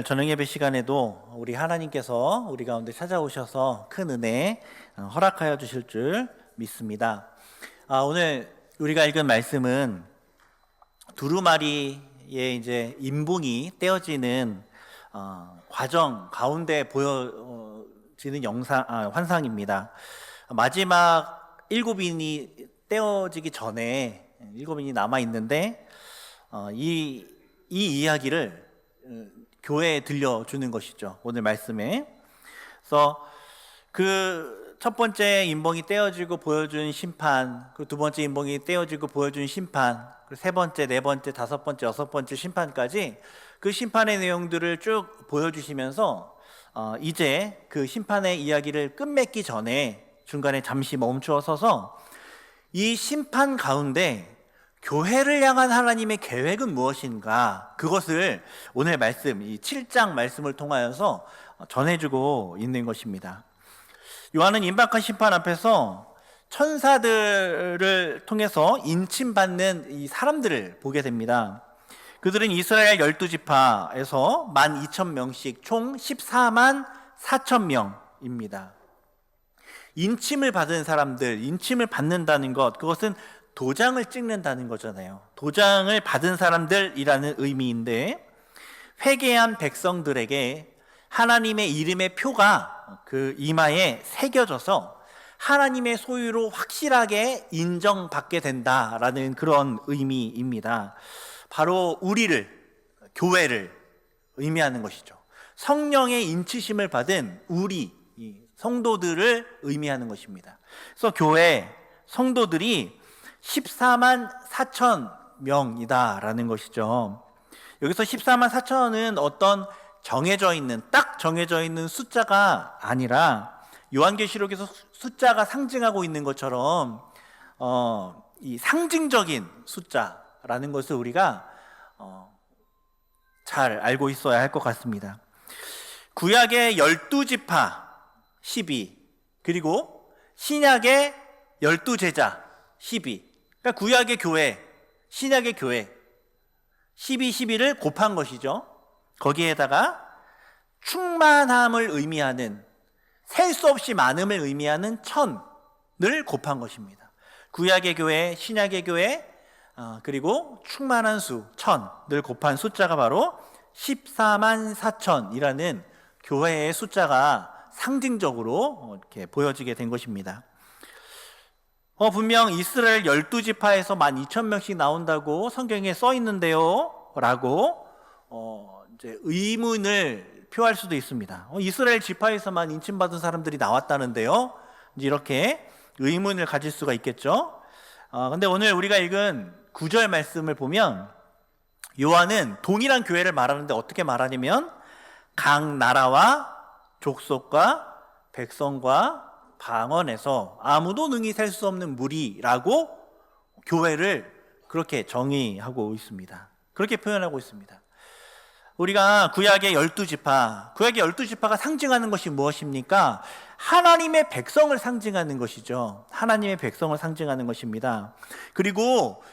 오늘 저녁 예배 시간에도 우리 하나님께서 우리 가운데 찾아오셔서 큰 은혜 허락하여 주실 줄 믿습니다. 오늘 우리가 읽은 말씀은 두루마리의 이제 인봉이 떼어지는 과정 가운데 보여지는 환상입니다. 마지막 7인이 떼어지기 전에 7인이 남아 있는데 이 이야기를 교회에 들려주는 것이죠. 오늘 말씀에. 그래서 그 첫 번째 인봉이 떼어지고 보여준 심판, 그 두 번째 인봉이 떼어지고 보여준 심판, 그 세 번째, 네 번째, 다섯 번째, 여섯 번째 심판까지 그 심판의 내용들을 쭉 보여주시면서 이제 그 심판의 이야기를 끝맺기 전에 중간에 잠시 멈추어 서서 이 심판 가운데 교회를 향한 하나님의 계획은 무엇인가, 그것을 오늘 말씀, 이 7장 말씀을 통하여서 전해주고 있는 것입니다. 요한은 임박한 심판 앞에서 천사들을 통해서 인침받는 이 사람들을 보게 됩니다. 그들은 이스라엘 12지파에서 12,000명씩 총 14만 4천 명입니다. 인침을 받은 사람들, 인침을 받는다는 것, 그것은 도장을 찍는다는 거잖아요. 도장을 받은 사람들이라는 의미인데, 회개한 백성들에게 하나님의 이름의 표가 그 이마에 새겨져서 하나님의 소유로 확실하게 인정받게 된다라는 그런 의미입니다. 바로 우리를, 교회를 의미하는 것이죠. 성령의 인치심을 받은 우리 성도들을 의미하는 것입니다. 그래서 교회 성도들이 14만 4천 명이다라는 것이죠. 여기서 14만 4천은 어떤 딱 정해져 있는 숫자가 아니라 요한계시록에서 숫자가 상징하고 있는 것처럼 이 상징적인 숫자라는 것을 우리가 잘 알고 있어야 할 것 같습니다. 구약의 12지파 12, 그리고 신약의 12제자 12. 그러니까 구약의 교회, 신약의 교회 12, 12를 곱한 것이죠. 거기에다가 충만함을 의미하는, 셀 수 없이 많음을 의미하는 1000을 곱한 것입니다. 구약의 교회, 신약의 교회, 그리고 충만한 수 1000을 곱한 숫자가 바로 14만 4천이라는 교회의 숫자가 상징적으로 이렇게 보여지게 된 것입니다. 분명 이스라엘 12지파에서 12,000명씩 나온다고 성경에 써 있는데요 라고 이제 의문을 표할 수도 있습니다. 이스라엘 지파에서만 인침받은 사람들이 나왔다는데요, 이제 이렇게 의문을 가질 수가 있겠죠. 근데 오늘 우리가 읽은 9절 말씀을 보면 요한은 동일한 교회를 말하는데 어떻게 말하냐면, 각 나라와 족속과 백성과 방언에서 아무도 능히 셀 수 없는 무리라고 교회를 그렇게 정의하고 있습니다. 그렇게 표현하고 있습니다. 우리가 구약의 12지파가 상징하는 것이 무엇입니까? 하나님의 백성을 상징하는 것이죠. 하나님의 백성을 상징하는 것입니다. 그리고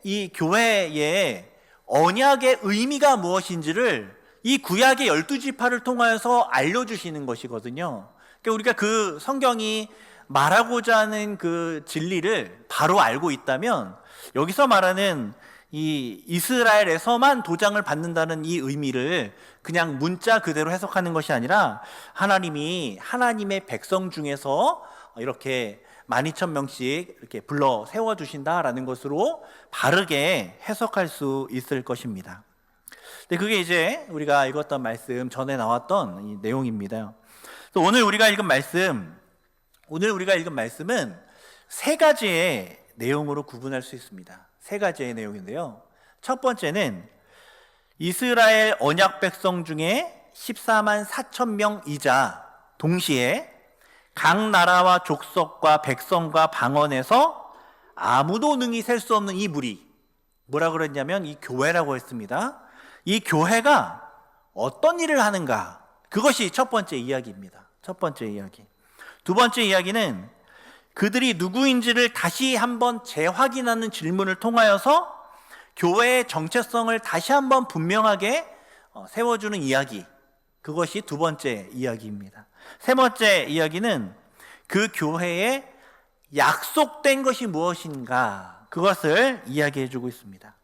이 교회의 언약의 의미가 무엇인지를 이 구약의 12지파를 통하여서 알려주시는 것이거든요. 그러니까 우리가 그 성경이 말하고자 하는 그 진리를 바로 알고 있다면, 여기서 말하는 이 이스라엘에서만 도장을 받는다는 이 의미를 그냥 문자 그대로 해석하는 것이 아니라, 하나님이 하나님의 백성 중에서 이렇게 12,000명씩 이렇게 불러 세워주신다라는 것으로 바르게 해석할 수 있을 것입니다. 근데 그게 이제 우리가 읽었던 말씀 전에 나왔던 이 내용입니다. 오늘 우리가 읽은 말씀은 세 가지의 내용으로 구분할 수 있습니다. 세 가지의 내용인데요. 첫 번째는 이스라엘 언약 백성 중에 14만 4천 명이자 동시에 각 나라와 족속과 백성과 방언에서 아무도 능히 셀 수 없는 이 무리, 뭐라 그랬냐면 이 교회라고 했습니다. 이 교회가 어떤 일을 하는가, 그것이 첫 번째 이야기입니다. 첫 번째 이야기. 두 번째 이야기는 그들이 누구인지를 다시 한번 재확인하는 질문을 통하여서 교회의 정체성을 다시 한번 분명하게 세워주는 이야기, 그것이 두 번째 이야기입니다. 세 번째 이야기는 그 교회에 약속된 것이 무엇인가, 그것을 이야기해 주고 있습니다.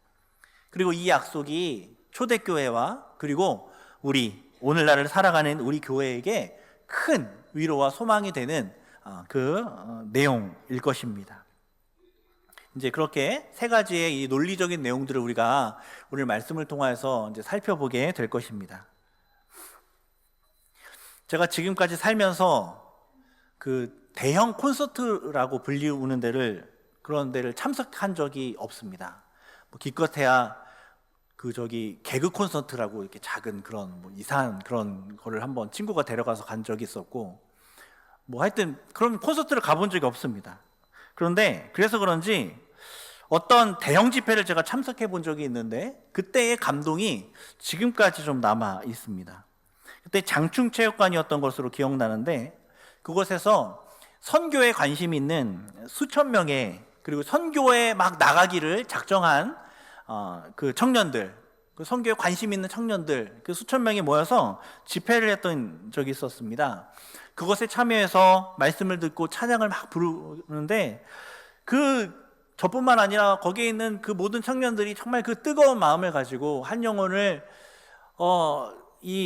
그리고 이 약속이 초대교회와 그리고 우리 오늘날을 살아가는 우리 교회에게 큰 위로와 소망이 되는 내용일 것입니다. 이제 그렇게 세 가지의 이 논리적인 내용들을 우리가 오늘 말씀을 통해서 이제 살펴보게 될 것입니다. 제가 지금까지 살면서 그 대형 콘서트라고 불리우는 그런 데를 참석한 적이 없습니다. 기껏해야 개그 콘서트라고 이렇게 작은 그런 이상한 그런 거를 한번 친구가 데려가서 간 적이 있었고, 하여튼 그런 콘서트를 가본 적이 없습니다. 그런데 그래서 그런지 어떤 대형 집회를 제가 참석해 본 적이 있는데 그때의 감동이 지금까지 좀 남아 있습니다. 그때 장충체육관이었던 것으로 기억나는데, 그곳에서 선교에 관심 있는 수천 명의, 그리고 선교에 막 나가기를 작정한 그 청년들, 그 선교에 관심 있는 청년들, 그 수천 명이 모여서 집회를 했던 적이 있었습니다. 그것에 참여해서 말씀을 듣고 찬양을 막 부르는데, 저뿐만 아니라 거기에 있는 그 모든 청년들이 정말 그 뜨거운 마음을 가지고 한 영혼을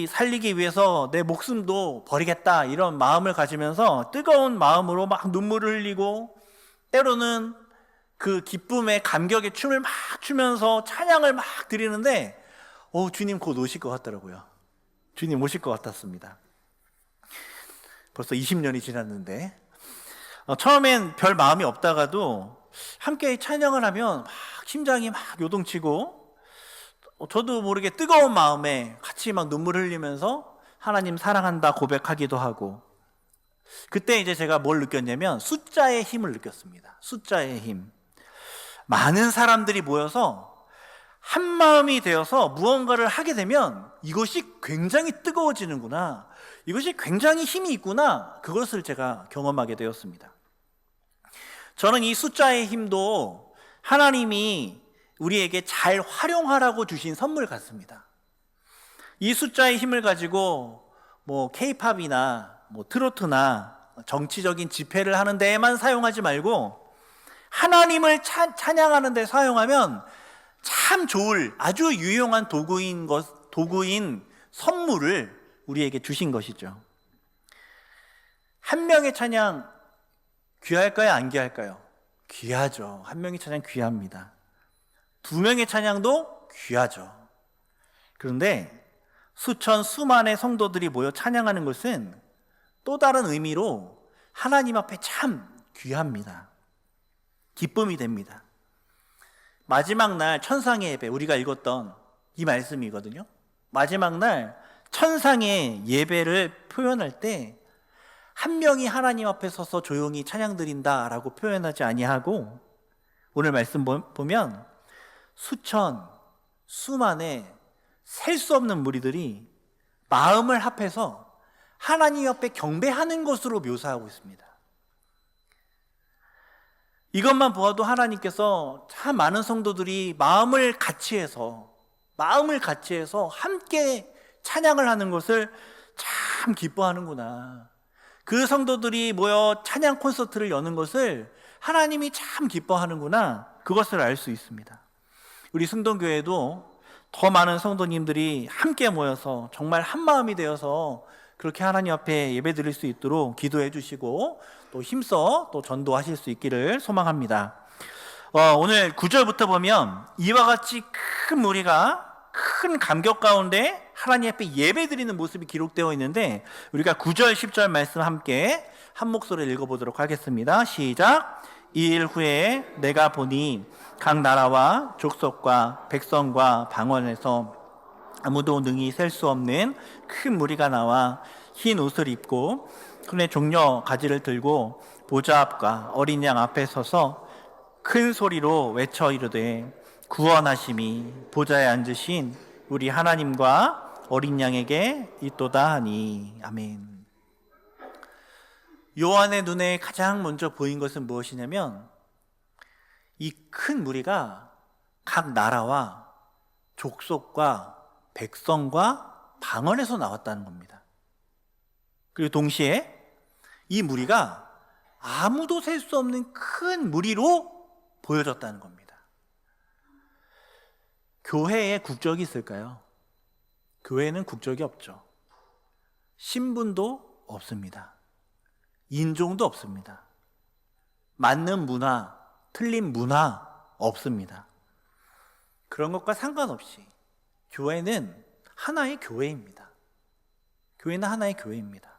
살리기 위해서 내 목숨도 버리겠다, 이런 마음을 가지면서 뜨거운 마음으로 막 눈물을 흘리고, 때로는 그 기쁨의 감격의 춤을 막 추면서 찬양을 막 드리는데, 주님 곧 오실 것 같더라고요. 주님 오실 것 같았습니다. 벌써 20년이 지났는데, 처음엔 별 마음이 없다가도 함께 찬양을 하면 막 심장이 막 요동치고, 저도 모르게 뜨거운 마음에 같이 막 눈물 흘리면서 하나님 사랑한다 고백하기도 하고, 그때 이제 제가 뭘 느꼈냐면 숫자의 힘을 느꼈습니다. 숫자의 힘. 많은 사람들이 모여서 한 마음이 되어서 무언가를 하게 되면 이것이 굉장히 뜨거워지는구나, 이것이 굉장히 힘이 있구나, 그것을 제가 경험하게 되었습니다. 저는 이 숫자의 힘도 하나님이 우리에게 잘 활용하라고 주신 선물 같습니다. 이 숫자의 힘을 가지고 K-팝이나 트로트나 정치적인 집회를 하는 데에만 사용하지 말고 하나님을 찬양하는 데 사용하면 참 좋을 아주 유용한 도구인 선물을 우리에게 주신 것이죠. 한 명의 찬양 귀할까요? 안 귀할까요? 귀하죠. 한 명의 찬양 귀합니다. 두 명의 찬양도 귀하죠. 그런데 수만의 성도들이 모여 찬양하는 것은 또 다른 의미로 하나님 앞에 참 귀합니다. 기쁨이 됩니다. 마지막 날 천상의 예배, 우리가 읽었던 이 말씀이거든요. 마지막 날 천상의 예배를 표현할 때 한 명이 하나님 앞에 서서 조용히 찬양 드린다라고 표현하지 아니하고, 오늘 말씀 보면 수만의 셀 수 없는 무리들이 마음을 합해서 하나님 앞에 경배하는 것으로 묘사하고 있습니다. 이것만 보아도 하나님께서 참 많은 성도들이 마음을 같이 해서 함께 찬양을 하는 것을 참 기뻐하는구나, 그 성도들이 모여 찬양 콘서트를 여는 것을 하나님이 참 기뻐하는구나, 그것을 알 수 있습니다. 우리 승동교회도 더 많은 성도님들이 함께 모여서 정말 한 마음이 되어서 그렇게 하나님 앞에 예배 드릴 수 있도록 기도해 주시고 또 힘써 또 전도하실 수 있기를 소망합니다. 오늘 9절부터 보면 이와 같이 큰 무리가 큰 감격 가운데 하나님 앞에 예배 드리는 모습이 기록되어 있는데, 우리가 9절 10절 말씀 함께 한 목소리를 읽어보도록 하겠습니다. 시작. 이 일 후에 내가 보니 각 나라와 족속과 백성과 방언에서 아무도 능히 셀 수 없는 큰 무리가 나와 흰 옷을 입고 손에 종려 가지를 들고 보좌 앞과 어린 양 앞에 서서 큰 소리로 외쳐 이르되 구원하심이 보좌에 앉으신 우리 하나님과 어린 양에게 있도다 하니. 아멘. 요한의 눈에 가장 먼저 보인 것은 무엇이냐면 이 큰 무리가 각 나라와 족속과 백성과 방언에서 나왔다는 겁니다. 그리고 동시에 이 무리가 아무도 셀 수 없는 큰 무리로 보여졌다는 겁니다. 교회에 국적이 있을까요? 교회는 국적이 없죠. 신분도 없습니다. 인종도 없습니다. 맞는 문화, 틀린 문화 없습니다. 그런 것과 상관없이 교회는 하나의 교회입니다. 교회는 하나의 교회입니다.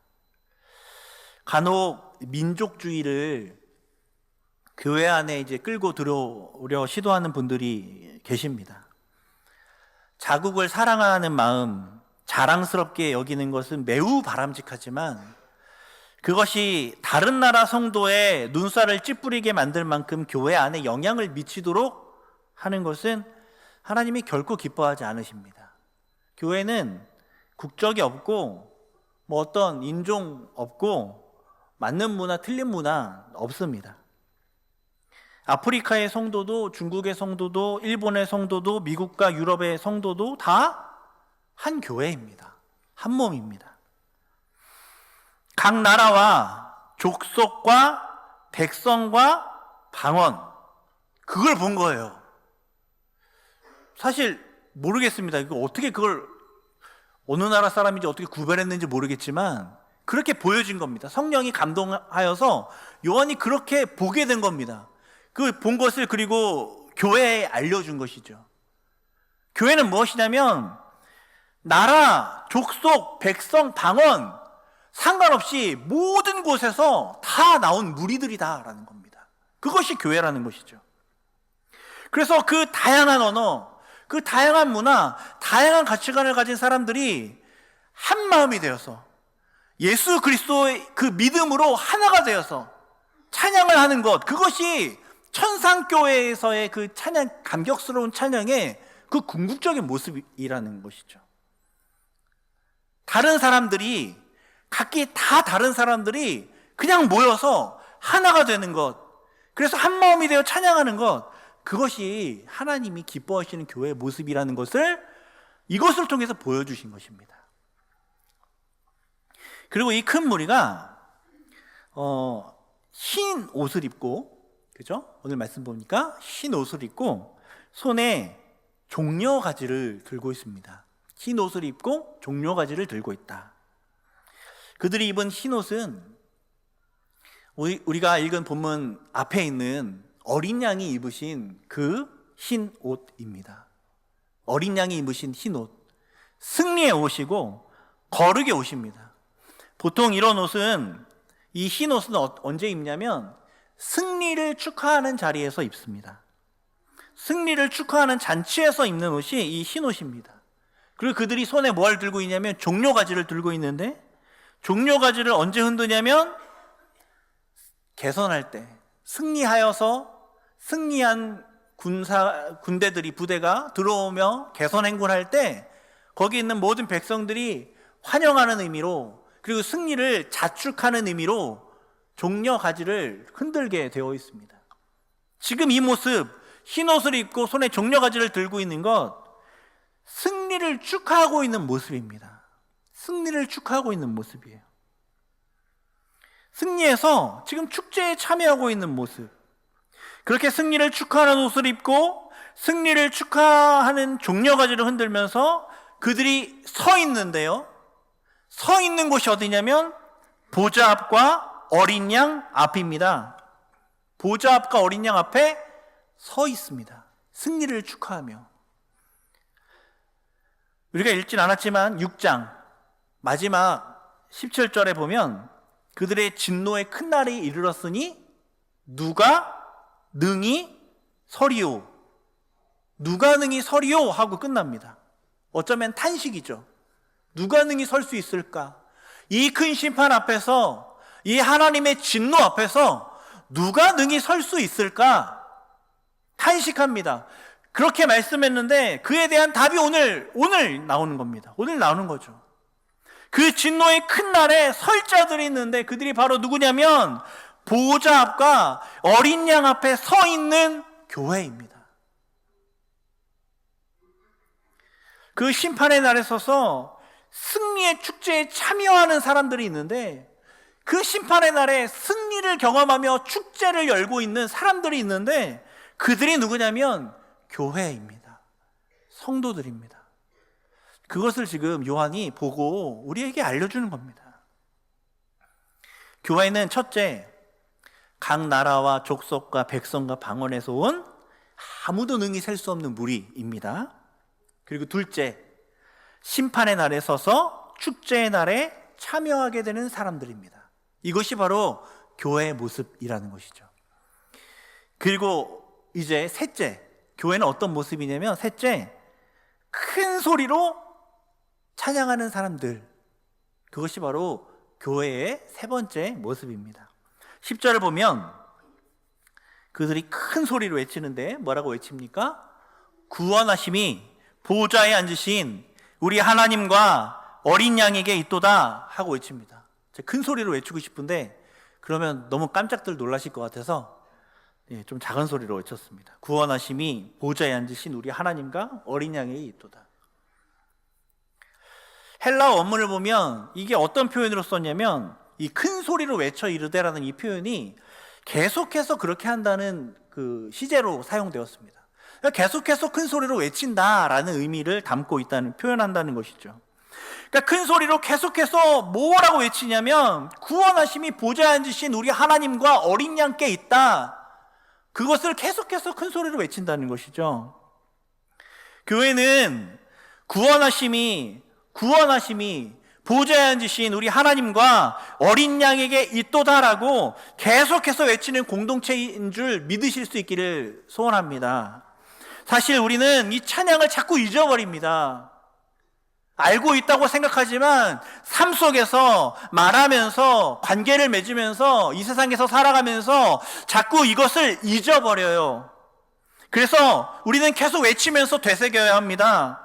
간혹 민족주의를 교회 안에 이제 끌고 들어오려 시도하는 분들이 계십니다. 자국을 사랑하는 마음, 자랑스럽게 여기는 것은 매우 바람직하지만 그것이 다른 나라 성도의 눈살을 찌푸리게 만들 만큼 교회 안에 영향을 미치도록 하는 것은 하나님이 결코 기뻐하지 않으십니다. 교회는 국적이 없고 뭐 어떤 인종 없고 맞는 문화, 틀린 문화 없습니다. 아프리카의 성도도, 중국의 성도도, 일본의 성도도, 미국과 유럽의 성도도 다 한 교회입니다. 한 몸입니다. 각 나라와 족속과 백성과 방언, 그걸 본 거예요. 사실 모르겠습니다. 이거 어떻게 그걸 어느 나라 사람인지 어떻게 구별했는지 모르겠지만 그렇게 보여진 겁니다. 성령이 감동하여서 요한이 그렇게 보게 된 겁니다. 그 본 것을 그리고 교회에 알려준 것이죠. 교회는 무엇이냐면 나라, 족속, 백성, 방언 상관없이 모든 곳에서 다 나온 무리들이다라는 겁니다. 그것이 교회라는 것이죠. 그래서 그 다양한 언어, 그 다양한 문화, 다양한 가치관을 가진 사람들이 한 마음이 되어서 예수 그리스도의 그 믿음으로 하나가 되어서 찬양을 하는 것, 그것이 천상교회에서의 그 찬양, 감격스러운 찬양의 그 궁극적인 모습이라는 것이죠. 다른 사람들이, 각기 다 다른 사람들이 그냥 모여서 하나가 되는 것, 그래서 한 마음이 되어 찬양하는 것, 그것이 하나님이 기뻐하시는 교회의 모습이라는 것을 이것을 통해서 보여주신 것입니다. 그리고 이 큰 무리가 흰 옷을 입고, 그죠? 오늘 말씀 보니까 흰 옷을 입고 손에 종려가지를 들고 있습니다. 흰 옷을 입고 종려가지를 들고 있다. 그들이 입은 흰 옷은 우리가 읽은 본문 앞에 있는 어린 양이 입으신 그 흰 옷입니다. 어린 양이 입으신 흰 옷, 승리의 옷이고 거룩의 옷입니다. 보통 이런 옷은, 이 흰 옷은 언제 입냐면 승리를 축하하는 자리에서 입습니다. 승리를 축하하는 잔치에서 입는 옷이 이 흰 옷입니다. 그리고 그들이 손에 뭘 들고 있냐면 종려가지를 들고 있는데, 종려가지를 언제 흔드냐면 개선할 때, 승리하여서 승리한 군대들이, 부대가 들어오며 개선 행군할 때 거기 있는 모든 백성들이 환영하는 의미로, 그리고 승리를 자축하는 의미로 종려가지를 흔들게 되어 있습니다. 지금 이 모습, 흰 옷을 입고 손에 종려가지를 들고 있는 것, 승리를 축하하고 있는 모습입니다. 승리를 축하하고 있는 모습이에요. 승리해서 지금 축제에 참여하고 있는 모습, 그렇게 승리를 축하하는 옷을 입고 승리를 축하하는 종려가지를 흔들면서 그들이 서 있는데요, 서 있는 곳이 어디냐면 보좌 앞과 어린 양 앞입니다. 보좌 앞과 어린 양 앞에 서 있습니다. 승리를 축하하며. 우리가 읽진 않았지만 6장 마지막 17절에 보면 그들의 진노의 큰 날이 이르렀으니 누가 능히 서리오, 누가 능히 서리오 하고 끝납니다. 어쩌면 탄식이죠. 누가 능히 설 수 있을까? 이 큰 심판 앞에서, 이 하나님의 진노 앞에서 누가 능히 설 수 있을까? 탄식합니다. 그렇게 말씀했는데 그에 대한 답이 오늘 나오는 겁니다. 오늘 나오는 거죠. 그 진노의 큰 날에 설 자들이 있는데 그들이 바로 누구냐면 보호자 앞과 어린 양 앞에 서 있는 교회입니다. 그 심판의 날에 서서 승리의 축제에 참여하는 사람들이 있는데, 그 심판의 날에 승리를 경험하며 축제를 열고 있는 사람들이 있는데, 그들이 누구냐면 교회입니다. 성도들입니다. 그것을 지금 요한이 보고 우리에게 알려주는 겁니다. 교회는 첫째, 각 나라와 족속과 백성과 방언에서 온 아무도 능히 셀 수 없는 무리입니다. 그리고 둘째, 심판의 날에 서서 축제의 날에 참여하게 되는 사람들입니다. 이것이 바로 교회의 모습이라는 것이죠. 그리고 이제 셋째, 교회는 어떤 모습이냐면, 셋째, 큰 소리로 찬양하는 사람들. 그것이 바로 교회의 세 번째 모습입니다. 10절을 보면 그들이 큰 소리로 외치는데 뭐라고 외칩니까? 구원하심이 보좌에 앉으신 우리 하나님과 어린 양에게 있도다 하고 외칩니다. 큰 소리로 외치고 싶은데 그러면 너무 깜짝들 놀라실 것 같아서 좀 작은 소리로 외쳤습니다. 구원하심이 보좌에 앉으신 우리 하나님과 어린 양에게 있도다. 헬라어 원문을 보면 이게 어떤 표현으로 썼냐면, 이 큰 소리로 외쳐 이르되라는 이 표현이 계속해서 그렇게 한다는 그 시제로 사용되었습니다. 그러니까 계속해서 큰 소리로 외친다라는 의미를 담고 있다는, 표현한다는 것이죠. 그러니까 큰 소리로 계속해서 뭐라고 외치냐면, 구원하심이 보좌에 앉으신 우리 하나님과 어린 양께 있다. 그것을 계속해서 큰 소리로 외친다는 것이죠. 교회는 구원하심이 보좌에 앉으신 우리 하나님과 어린 양에게 있도다라고 계속해서 외치는 공동체인 줄 믿으실 수 있기를 소원합니다. 사실 우리는 이 찬양을 자꾸 잊어버립니다. 알고 있다고 생각하지만 삶 속에서 말하면서 관계를 맺으면서 이 세상에서 살아가면서 자꾸 이것을 잊어버려요. 그래서 우리는 계속 외치면서 되새겨야 합니다.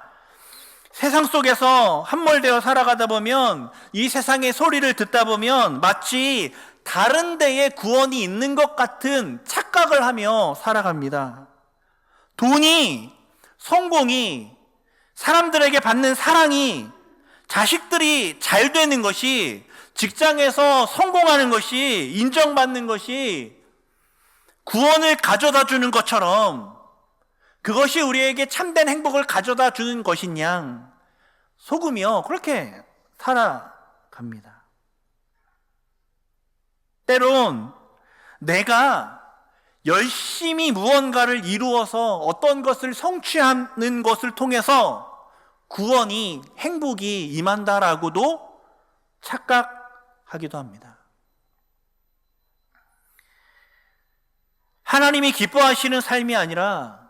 세상 속에서 함몰되어 살아가다 보면, 이 세상의 소리를 듣다 보면 마치 다른 데에 구원이 있는 것 같은 착각을 하며 살아갑니다. 돈이, 성공이, 사람들에게 받는 사랑이, 자식들이 잘 되는 것이, 직장에서 성공하는 것이, 인정받는 것이 구원을 가져다 주는 것처럼, 그것이 우리에게 참된 행복을 가져다 주는 것인 양 속으며 그렇게 살아갑니다. 때론 내가 열심히 무언가를 이루어서 어떤 것을 성취하는 것을 통해서 구원이, 행복이 임한다라고도 착각하기도 합니다. 하나님이 기뻐하시는 삶이 아니라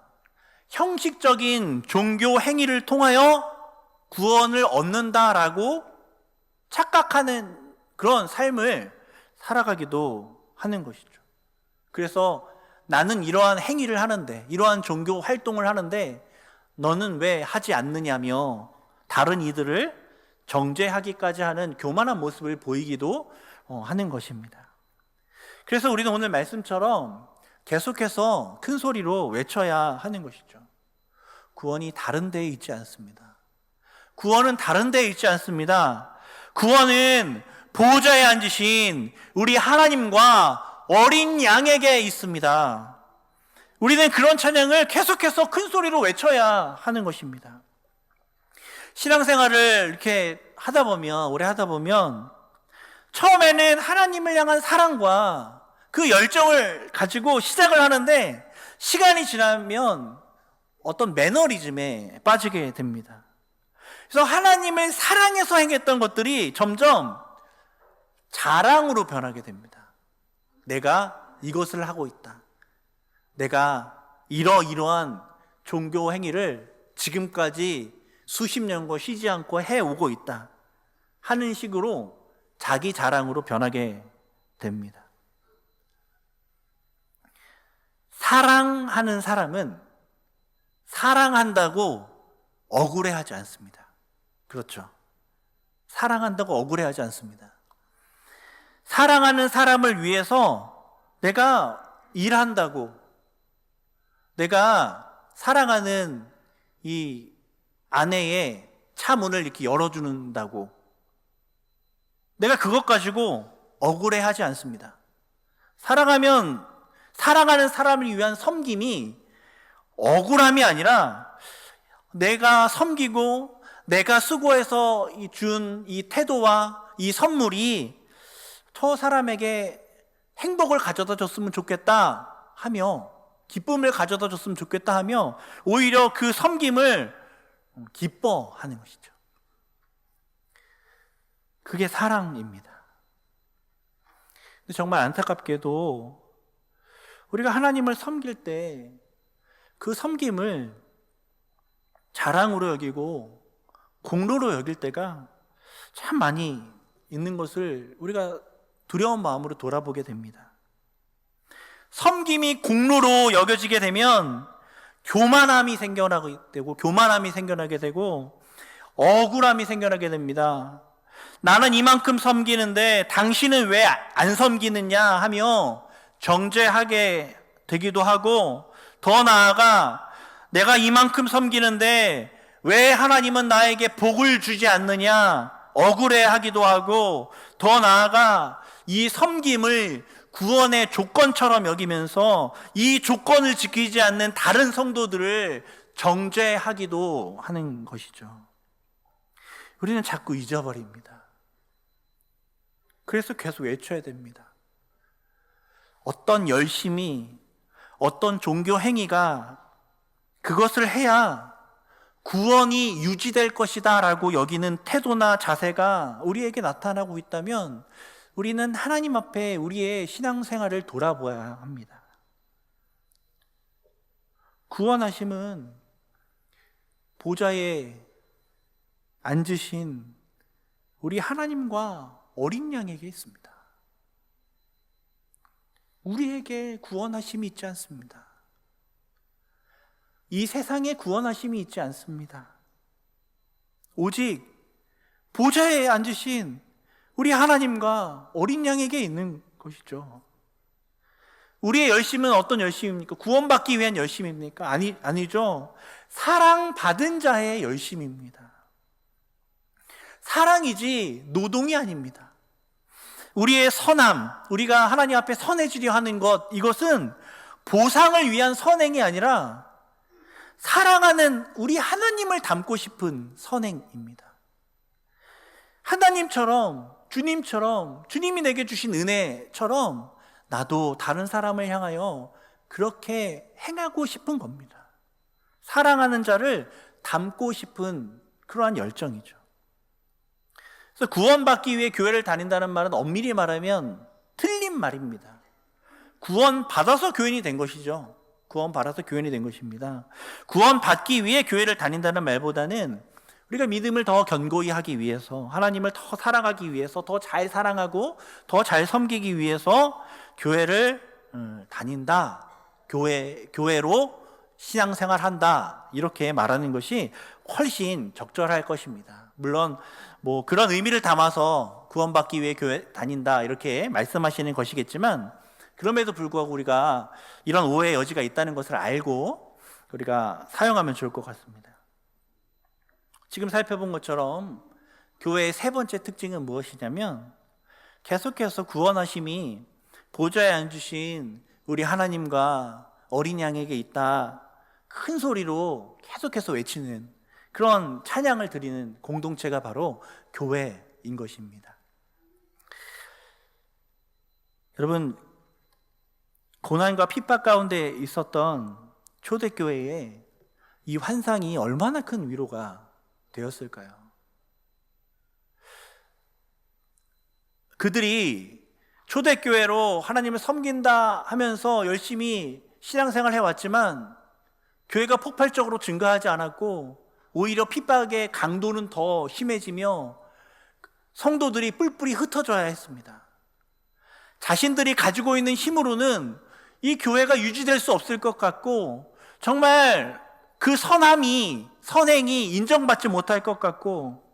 형식적인 종교 행위를 통하여 구원을 얻는다라고 착각하는 그런 삶을 살아가기도 하는 것이죠. 그래서 나는 이러한 행위를 하는데, 이러한 종교 활동을 하는데 너는 왜 하지 않느냐며 다른 이들을 정죄하기까지 하는 교만한 모습을 보이기도 하는 것입니다. 그래서 우리는 오늘 말씀처럼 계속해서 큰 소리로 외쳐야 하는 것이죠. 구원이 다른 데에 있지 않습니다. 구원은 다른 데에 있지 않습니다. 구원은 보좌에 앉으신 우리 하나님과 어린 양에게 있습니다. 우리는 그런 찬양을 계속해서 큰 소리로 외쳐야 하는 것입니다. 신앙생활을 이렇게 하다 보면, 오래 하다 보면 처음에는 하나님을 향한 사랑과 그 열정을 가지고 시작을 하는데 시간이 지나면 어떤 매너리즘에 빠지게 됩니다. 그래서 하나님을 사랑해서 행했던 것들이 점점 자랑으로 변하게 됩니다. 내가 이것을 하고 있다. 내가 이러이러한 종교 행위를 지금까지 수십 년과 쉬지 않고 해오고 있다 하는 식으로 자기 자랑으로 변하게 됩니다. 사랑하는 사람은 사랑한다고 억울해하지 않습니다. 그렇죠. 사랑한다고 억울해하지 않습니다. 사랑하는 사람을 위해서 내가 일한다고, 내가 사랑하는 이 아내의 차 문을 이렇게 열어주는다고 내가 그것 가지고 억울해하지 않습니다. 사랑하는 사람을 위한 섬김이 억울함이 아니라 내가 섬기고 내가 수고해서 준 이 태도와 이 선물이 저 사람에게 행복을 가져다 줬으면 좋겠다 하며, 기쁨을 가져다 줬으면 좋겠다 하며 오히려 그 섬김을 기뻐하는 것이죠. 그게 사랑입니다. 근데 정말 안타깝게도 우리가 하나님을 섬길 때 그 섬김을 자랑으로 여기고 공로로 여길 때가 참 많이 있는 것을 우리가 두려운 마음으로 돌아보게 됩니다. 섬김이 공로로 여겨지게 되면 교만함이 생겨나게 되고 억울함이 생겨나게 됩니다. 나는 이만큼 섬기는데 당신은 왜 안 섬기느냐 하며 정죄하게 되기도 하고, 더 나아가 내가 이만큼 섬기는데 왜 하나님은 나에게 복을 주지 않느냐 억울해하기도 하고, 더 나아가 이 섬김을 구원의 조건처럼 여기면서 이 조건을 지키지 않는 다른 성도들을 정죄하기도 하는 것이죠. 우리는 자꾸 잊어버립니다. 그래서 계속 외쳐야 됩니다. 어떤 열심이, 어떤 종교 행위가 그것을 해야 구원이 유지될 것이다 라고 여기는 태도나 자세가 우리에게 나타나고 있다면 우리는 하나님 앞에 우리의 신앙생활을 돌아보아야 합니다. 구원하심은 보좌에 앉으신 우리 하나님과 어린 양에게 있습니다. 우리에게 구원하심이 있지 않습니다. 이 세상에 구원하심이 있지 않습니다. 오직 보좌에 앉으신 우리 하나님과 어린 양에게 있는 것이죠. 우리의 열심은 어떤 열심입니까? 구원받기 위한 열심입니까? 아니죠. 사랑받은 자의 열심입니다. 사랑이지 노동이 아닙니다. 우리의 선함, 우리가 하나님 앞에 선해지려 하는 것, 이것은 보상을 위한 선행이 아니라 사랑하는 우리 하나님을 닮고 싶은 선행입니다. 하나님처럼, 주님처럼, 주님이 내게 주신 은혜처럼 나도 다른 사람을 향하여 그렇게 행하고 싶은 겁니다. 사랑하는 자를 닮고 싶은 그러한 열정이죠. 그래서 구원받기 위해 교회를 다닌다는 말은 엄밀히 말하면 틀린 말입니다. 구원받아서 교인이 된 것이죠. 구원받아서 교인이 된 것입니다. 구원받기 위해 교회를 다닌다는 말보다는 우리가 믿음을 더 견고히 하기 위해서, 하나님을 더 사랑하기 위해서, 더 잘 사랑하고 더 잘 섬기기 위해서 교회를 다닌다, 교회로 신앙생활한다, 이렇게 말하는 것이 훨씬 적절할 것입니다. 물론 뭐 그런 의미를 담아서 구원받기 위해 교회 다닌다 이렇게 말씀하시는 것이겠지만, 그럼에도 불구하고 우리가 이런 오해의 여지가 있다는 것을 알고 우리가 사용하면 좋을 것 같습니다. 지금 살펴본 것처럼 교회의 세 번째 특징은 무엇이냐면, 계속해서 구원하심이 보좌에 앉으신 우리 하나님과 어린 양에게 있다, 큰 소리로 계속해서 외치는 그런 찬양을 드리는 공동체가 바로 교회인 것입니다. 여러분, 고난과 핍박 가운데 있었던 초대교회에 이 환상이 얼마나 큰 위로가 되었을까요? 그들이 초대교회로 하나님을 섬긴다 하면서 열심히 신앙생활 해왔지만 교회가 폭발적으로 증가하지 않았고, 오히려 핍박의 강도는 더 심해지며 성도들이 뿔뿔이 흩어져야 했습니다. 자신들이 가지고 있는 힘으로는 이 교회가 유지될 수 없을 것 같고, 정말 그 선행이 인정받지 못할 것 같고,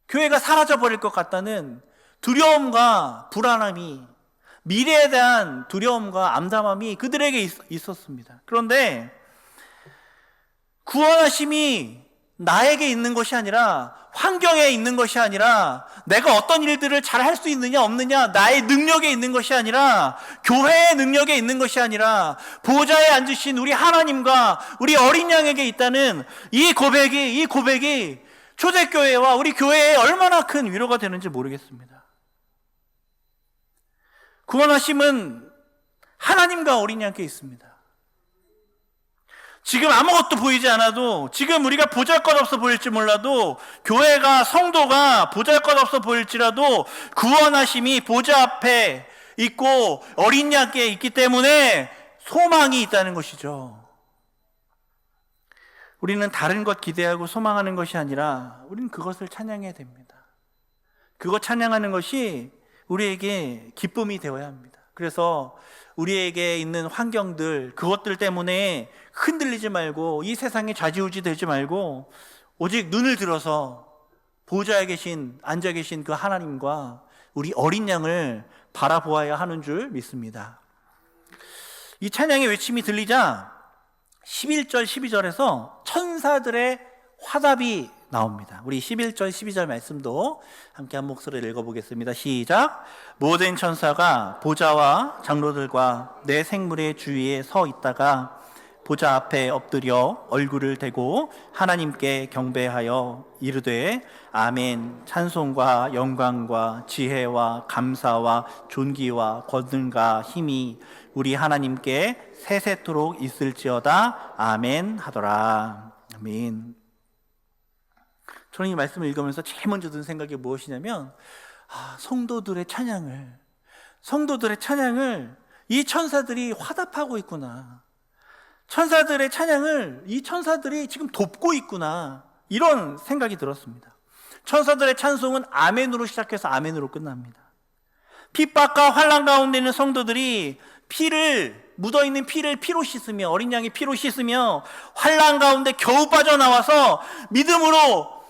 교회가 사라져버릴 것 같다는 두려움과 불안함이, 미래에 대한 두려움과 암담함이 그들에게 있었습니다. 그런데 구원하심이 나에게 있는 것이 아니라, 환경에 있는 것이 아니라, 내가 어떤 일들을 잘 할 수 있느냐 없느냐, 나의 능력에 있는 것이 아니라, 교회의 능력에 있는 것이 아니라, 보좌에 앉으신 우리 하나님과 우리 어린 양에게 있다는 이 고백이 초대교회와 우리 교회에 얼마나 큰 위로가 되는지 모르겠습니다. 구원하심은 하나님과 어린 양께 있습니다. 지금 아무것도 보이지 않아도, 지금 우리가 보잘것없어 보일지 몰라도, 교회가, 성도가 보잘것없어 보일지라도 구원하심이 보좌 앞에 있고 어린 양께 있기 때문에 소망이 있다는 것이죠. 우리는 다른 것 기대하고 소망하는 것이 아니라 우리는 그것을 찬양해야 됩니다. 그것 찬양하는 것이 우리에게 기쁨이 되어야 합니다. 그래서 우리에게 있는 환경들, 그것들 때문에 흔들리지 말고, 이 세상에 좌지우지 되지 말고, 오직 눈을 들어서 보좌에 앉아 계신 그 하나님과 우리 어린 양을 바라보아야 하는 줄 믿습니다. 이 찬양의 외침이 들리자 11절 12절에서 천사들의 화답이 나옵니다. 우리 11절 12절 말씀도 함께 한 목소리를 읽어보겠습니다. 시작. 모든 천사가 보좌와 장로들과 내 생물의 주위에 서 있다가 보좌 앞에 엎드려 얼굴을 대고 하나님께 경배하여 이르되 아멘. 찬송과 영광과 지혜와 감사와 존귀와 권능과 힘이 우리 하나님께 세세토록 있을지어다. 아멘 하더라. 아멘. 저는 이 말씀을 읽으면서 제일 먼저 든 생각이 무엇이냐면, 성도들의 찬양을 이 천사들이 화답하고 있구나. 천사들의 찬양을 이 천사들이 지금 돕고 있구나. 이런 생각이 들었습니다. 천사들의 찬송은 아멘으로 시작해서 아멘으로 끝납니다. 핍박과 환난 가운데 있는 성도들이 묻어있는 피를 피로 씻으며, 어린 양의 피로 씻으며 환난 가운데 겨우 빠져나와서 믿음으로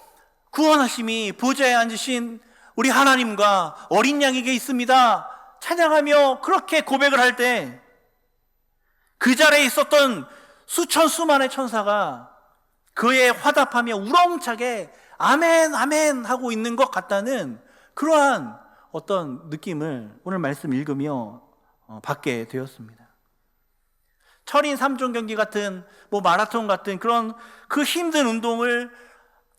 구원하심이 보좌에 앉으신 우리 하나님과 어린 양에게 있습니다. 찬양하며 그렇게 고백을 할 때 그 자리에 있었던 수천 수만의 천사가 그에 화답하며 우렁차게 아멘 아멘 하고 있는 것 같다는 그러한 어떤 느낌을 오늘 말씀 읽으며 받게 되었습니다. 철인 3종 경기 같은 마라톤 같은 그런 그 힘든 운동을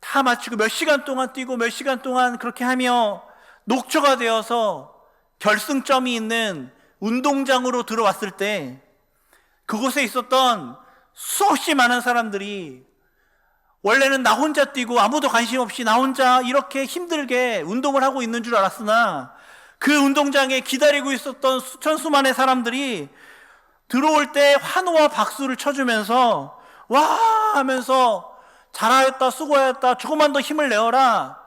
다 마치고 몇 시간 동안 뛰고 몇 시간 동안 그렇게 하며 녹초가 되어서 결승점이 있는 운동장으로 들어왔을 때 그곳에 있었던 수없이 많은 사람들이 원래는 나 혼자 뛰고 아무도 관심 없이 나 혼자 이렇게 힘들게 운동을 하고 있는 줄 알았으나 그 운동장에 기다리고 있었던 수천 수만의 사람들이 들어올 때 환호와 박수를 쳐주면서 와 하면서 잘하였다 수고하였다 조금만 더 힘을 내어라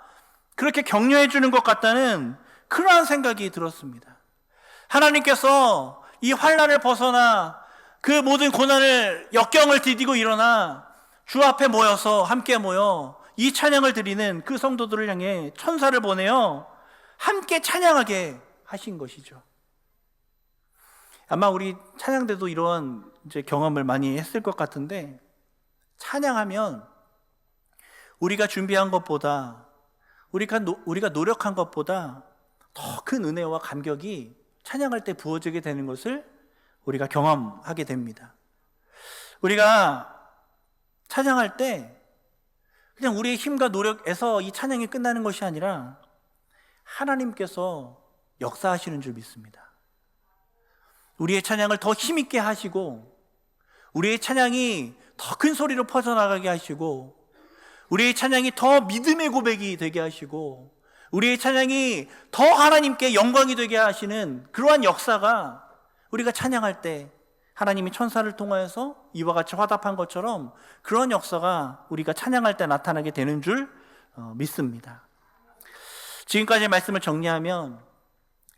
그렇게 격려해 주는 것 같다는 그러한 생각이 들었습니다. 하나님께서 이 환난을 벗어나 그 모든 고난을 역경을 디디고 일어나 주 앞에 모여서 함께 모여 이 찬양을 드리는 그 성도들을 향해 천사를 보내어 함께 찬양하게 하신 것이죠. 아마 우리 찬양대도 이런 이제 경험을 많이 했을 것 같은데, 찬양하면 우리가 준비한 것보다 우리가 노력한 것보다 더 큰 은혜와 감격이 찬양할 때 부어지게 되는 것을 우리가 경험하게 됩니다. 우리가 찬양할 때 그냥 우리의 힘과 노력에서 이 찬양이 끝나는 것이 아니라 하나님께서 역사하시는 줄 믿습니다. 우리의 찬양을 더 힘있게 하시고 우리의 찬양이 더 큰 소리로 퍼져나가게 하시고 우리의 찬양이 더 믿음의 고백이 되게 하시고 우리의 찬양이 더 하나님께 영광이 되게 하시는 그러한 역사가 우리가 찬양할 때 하나님이 천사를 통하여서 이와 같이 화답한 것처럼 그런 역사가 우리가 찬양할 때 나타나게 되는 줄 믿습니다. 지금까지의 말씀을 정리하면,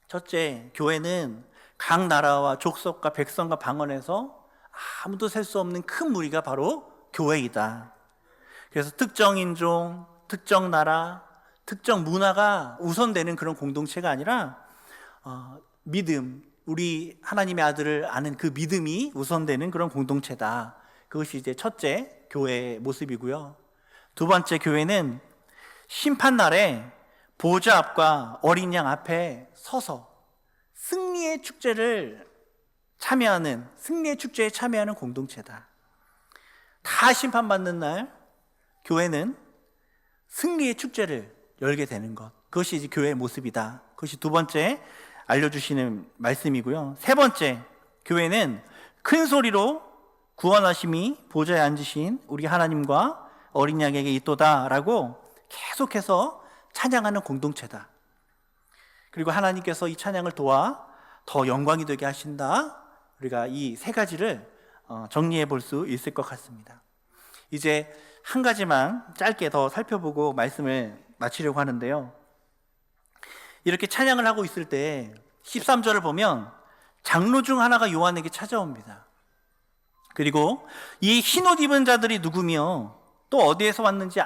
첫째, 교회는 각 나라와 족속과 백성과 방언에서 아무도 셀 수 없는 큰 무리가 바로 교회이다. 그래서 특정 인종, 특정 나라, 특정 문화가 우선되는 그런 공동체가 아니라 믿음, 우리 하나님의 아들을 아는 그 믿음이 우선되는 그런 공동체다. 그것이 이제 첫째 교회의 모습이고요. 두 번째, 교회는 심판날에 보좌 앞과 어린 양 앞에 서서 승리의 축제에 참여하는 공동체다. 다 심판받는 날 교회는 승리의 축제를 열게 되는 것, 그것이 이제 교회의 모습이다. 그것이 두 번째 알려주시는 말씀이고요. 세 번째, 교회는 큰 소리로 구원하심이 보좌에 앉으신 우리 하나님과 어린 양에게 있도다라고 계속해서 찬양하는 공동체다. 그리고 하나님께서 이 찬양을 도와 더 영광이 되게 하신다. 우리가 이 세 가지를 정리해 볼 수 있을 것 같습니다. 이제 한 가지만 짧게 더 살펴보고 말씀을 마치려고 하는데요. 이렇게 찬양을 하고 있을 때 13절을 보면 장로 중 하나가 요한에게 찾아옵니다. 그리고 이 흰옷 입은 자들이 누구며 또 어디에서 왔는지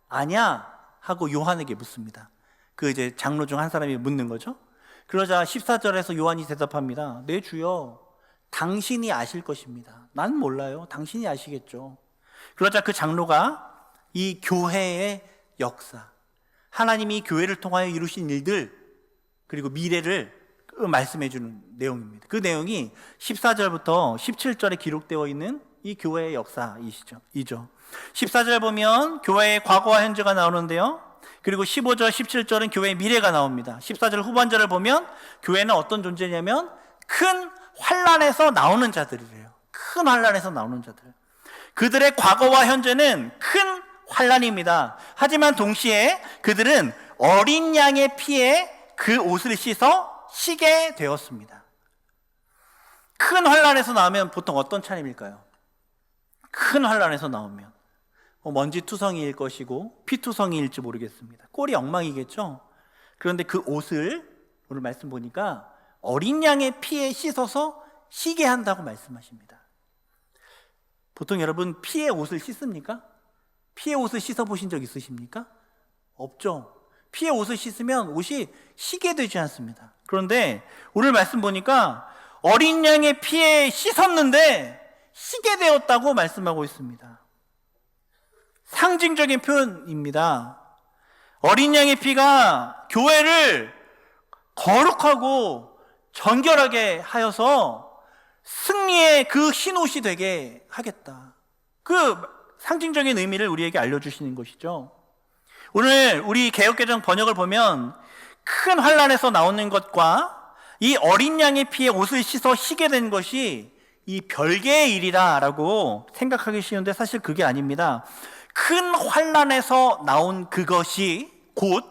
아냐? 하고 요한에게 묻습니다. 그 이제 장로 중 한 사람이 묻는 거죠. 그러자 14절에서 요한이 대답합니다. 네 주여, 당신이 아실 것입니다. 난 몰라요. 당신이 아시겠죠. 그러자 그 장로가 이 교회의 역사, 하나님이 교회를 통하여 이루신 일들, 그리고 미래를 말씀해 주는 내용입니다. 그 내용이 14절부터 17절에 기록되어 있는 이 교회의 역사이죠. 14절 보면 교회의 과거와 현재가 나오는데요. 그리고 15절, 17절은 교회의 미래가 나옵니다. 14절 후반절을 보면 교회는 어떤 존재냐면 큰 환난에서 나오는 자들이래요. 큰 환난에서 나오는 자들. 그들의 과거와 현재는 큰 환난입니다. 하지만 동시에 그들은 어린 양의 피에 그 옷을 씻어 쉬게 되었습니다. 큰 환난에서 나오면 보통 어떤 차림일까요? 큰 환난에서 나오면 먼지투성이일 것이고 피투성이일지 모르겠습니다. 꼴이 엉망이겠죠. 그런데 그 옷을 오늘 말씀 보니까 어린 양의 피에 씻어서 쉬게 한다고 말씀하십니다. 보통 여러분 피의 옷을 씻습니까? 피의 옷을 씻어 보신 적 있으십니까? 없죠. 피의 옷을 씻으면 옷이 쉬게 되지 않습니다. 그런데 오늘 말씀 보니까 어린 양의 피에 씻었는데 쉬게 되었다고 말씀하고 있습니다. 상징적인 표현입니다. 어린 양의 피가 교회를 거룩하고 정결하게 하여서 승리의 그 흰옷이 되게 하겠다. 그 상징적인 의미를 우리에게 알려주시는 것이죠. 오늘 우리 개역개정 번역을 보면 큰 환난에서 나오는 것과 이 어린 양의 피에 옷을 씻어 쉬게 된 것이 이 별개의 일이라고 생각하기 쉬운데 사실 그게 아닙니다. 큰 환난에서 나온 그것이 곧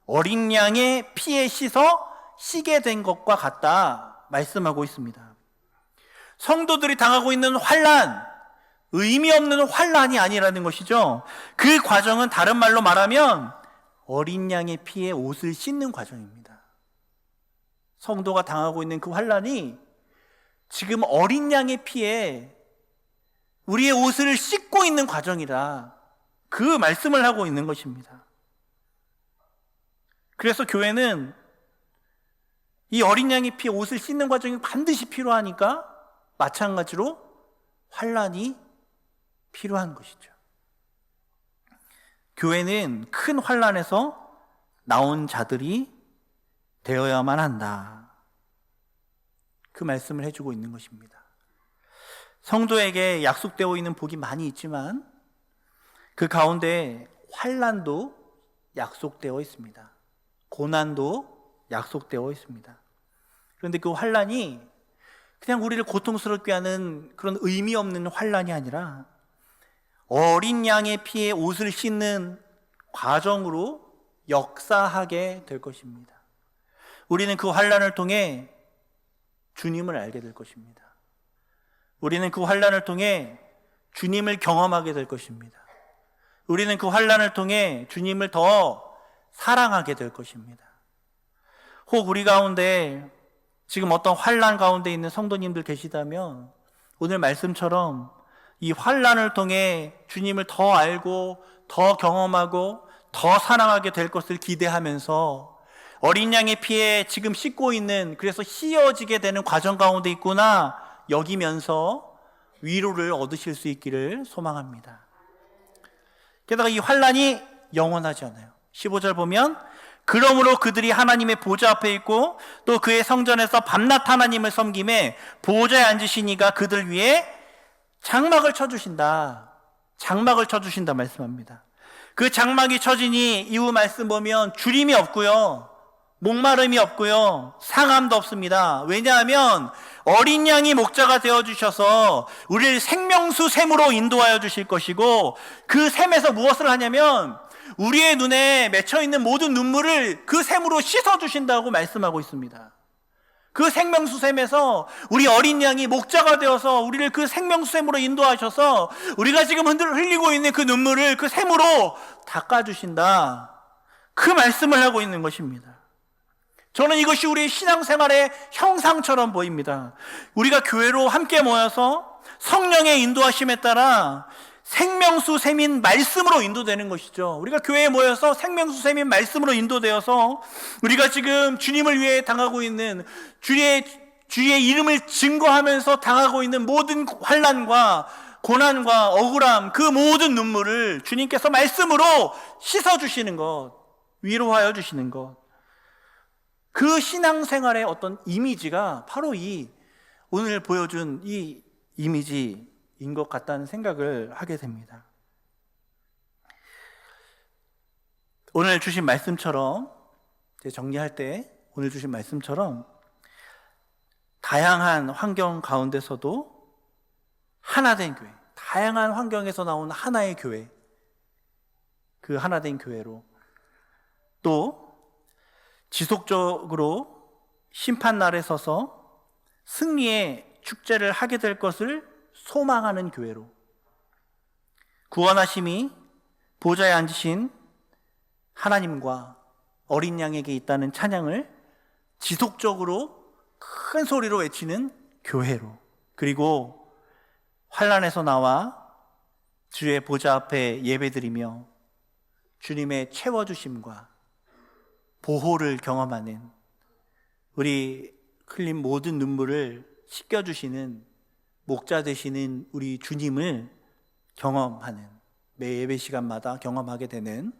어린 양의 피에 씻어 쉬게 된 것과 같다 말씀하고 있습니다. 성도들이 당하고 있는 환난, 의미 없는 환난이 아니라는 것이죠. 그 과정은 다른 말로 말하면 어린 양의 피에 옷을 씻는 과정입니다. 성도가 당하고 있는 그 환난이 지금 어린 양의 피에 우리의 옷을 씻고 있는 과정이라 그 말씀을 하고 있는 것입니다. 그래서 교회는 이 어린 양의 피에 옷을 씻는 과정이 반드시 필요하니까 마찬가지로 환난이 필요한 것이죠. 교회는 큰 환난에서 나온 자들이 되어야만 한다. 그 말씀을 해주고 있는 것입니다. 성도에게 약속되어 있는 복이 많이 있지만 그 가운데 환난도 약속되어 있습니다. 고난도 약속되어 있습니다. 그런데 그 환난이 그냥 우리를 고통스럽게 하는 그런 의미 없는 환난이 아니라 어린 양의 피에 옷을 씻는 과정으로 역사하게 될 것입니다. 우리는 그 환난을 통해 주님을 알게 될 것입니다. 우리는 그 환난을 통해 주님을 경험하게 될 것입니다. 우리는 그 환난을 통해 주님을 더 사랑하게 될 것입니다. 혹 우리 가운데 지금 어떤 환난 가운데 있는 성도님들 계시다면 오늘 말씀처럼 이 환난을 통해 주님을 더 알고 더 경험하고 더 사랑하게 될 것을 기대하면서 어린 양의 피에 지금 씻고 있는, 그래서 씌어지게 되는 과정 가운데 있구나 여기면서 위로를 얻으실 수 있기를 소망합니다. 게다가 이 환난이 영원하지 않아요. 15절 보면 그러므로 그들이 하나님의 보좌 앞에 있고 또 그의 성전에서 밤낮 하나님을 섬김에 보좌에 앉으신 이가 그들 위에 장막을 쳐주신다. 장막을 쳐주신다 말씀합니다. 그 장막이 쳐지니 이후 말씀 보면 주림이 없고요, 목마름이 없고요, 상함도 없습니다. 왜냐하면 어린 양이 목자가 되어주셔서 우리를 생명수 샘으로 인도하여 주실 것이고, 그 샘에서 무엇을 하냐면 우리의 눈에 맺혀있는 모든 눈물을 그 샘으로 씻어주신다고 말씀하고 있습니다. 그 생명수 샘에서 우리 어린 양이 목자가 되어서 우리를 그 생명수 샘으로 인도하셔서 우리가 지금 흘리고 있는 그 눈물을 그 샘으로 닦아주신다, 그 말씀을 하고 있는 것입니다. 저는 이것이 우리 신앙생활의 형상처럼 보입니다. 우리가 교회로 함께 모여서 성령의 인도하심에 따라 생명수 샘인 말씀으로 인도되는 것이죠. 우리가 교회에 모여서 생명수 샘인 말씀으로 인도되어서 우리가 지금 주님을 위해 당하고 있는 주의 이름을 증거하면서 당하고 있는 모든 환난과 고난과 억울함, 그 모든 눈물을 주님께서 말씀으로 씻어주시는 것, 위로하여 주시는 것, 그 신앙생활의 어떤 이미지가 바로 이 오늘 보여준 이 이미지인 것 같다는 생각을 하게 됩니다. 오늘 주신 말씀처럼, 정리할 때 오늘 주신 말씀처럼 다양한 환경 가운데서도 하나된 교회, 다양한 환경에서 나온 하나의 교회, 그 하나된 교회로 또 지속적으로 심판날에 서서 승리의 축제를 하게 될 것을 소망하는 교회로, 구원하심이 보좌에 앉으신 하나님과 어린 양에게 있다는 찬양을 지속적으로 큰 소리로 외치는 교회로, 그리고 환난에서 나와 주의 보좌 앞에 예배드리며 주님의 채워주심과 보호를 경험하는, 우리 흘린 모든 눈물을 씻겨주시는 목자 되시는 우리 주님을 경험하는, 매 예배 시간마다 경험하게 되는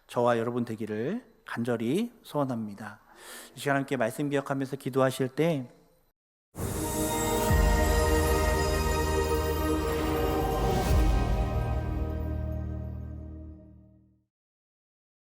저와 여러분 되기를 간절히 소원합니다. 이 시간 함께 말씀 기억하면서 기도하실 때